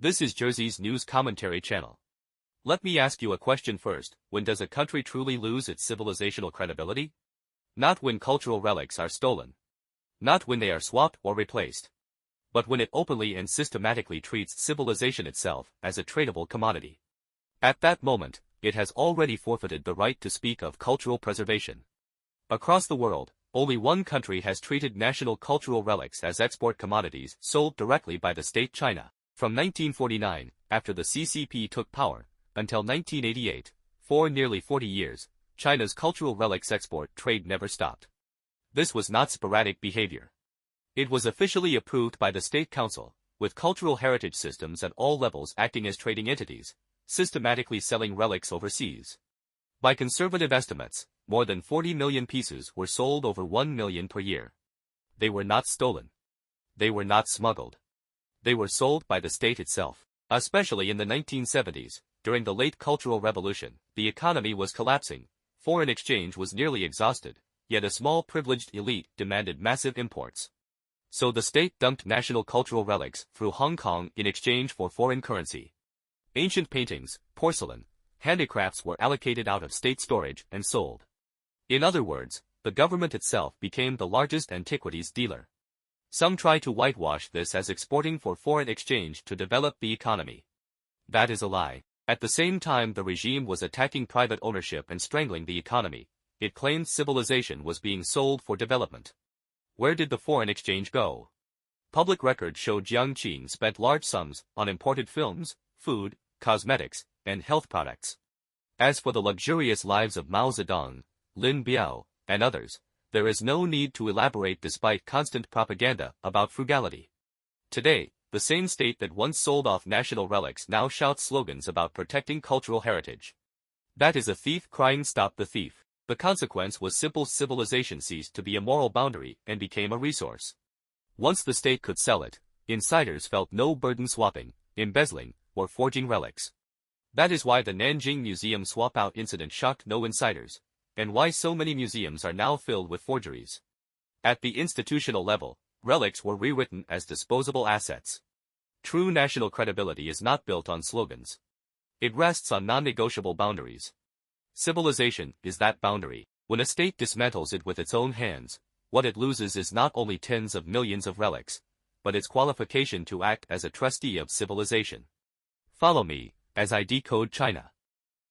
This is Jersey's news commentary channel. Let me ask you a question first. When does a country truly lose its civilizational credibility? Not when cultural relics are stolen. Not when they are swapped or replaced. But when it openly and systematically treats civilization itself as a tradable commodity. At that moment, it has already forfeited the right to speak of cultural preservation. Across the world, only one country has treated national cultural relics as export commodities sold directly by the state: China. From 1949, after the CCP took power, until 1988, for nearly 40 years, China's cultural relics export trade never stopped. This was not sporadic behavior. It was officially approved by the State Council, with cultural heritage systems at all levels acting as trading entities, systematically selling relics overseas. By conservative estimates, more than 40 million pieces were sold, over 1 million per year. They were not stolen. They were not smuggled. They were sold by the state itself. Especially in the 1970s, during the late Cultural Revolution, the economy was collapsing, foreign exchange was nearly exhausted, yet a small privileged elite demanded massive imports. So the state dumped national cultural relics through Hong Kong in exchange for foreign currency. Ancient paintings, porcelain, handicrafts were allocated out of state storage and sold. In other words, the government itself became the largest antiquities dealer. Some try to whitewash this as exporting for foreign exchange to develop the economy. That is a lie. At the same time the regime was attacking private ownership and strangling the economy, it claimed civilization was being sold for development. Where did the foreign exchange go? Public records show Jiang Qing spent large sums on imported films, food, cosmetics, and health products. As for the luxurious lives of Mao Zedong, Lin Biao, and others, there is no need to elaborate despite constant propaganda about frugality. Today, the same state that once sold off national relics now shouts slogans about protecting cultural heritage. That is a thief crying "Stop the thief." The consequence was simple: civilization ceased to be a moral boundary and became a resource. Once the state could sell it, insiders felt no burden swapping, embezzling, or forging relics. That is why the Nanjing Museum swap-out incident shocked no insiders, and why so many museums are now filled with forgeries. At the institutional level, relics were rewritten as disposable assets. True national credibility is not built on slogans. It rests on non-negotiable boundaries. Civilization is that boundary. When a state dismantles it with its own hands, what it loses is not only tens of millions of relics, but its qualification to act as a trustee of civilization. Follow me, as I decode China.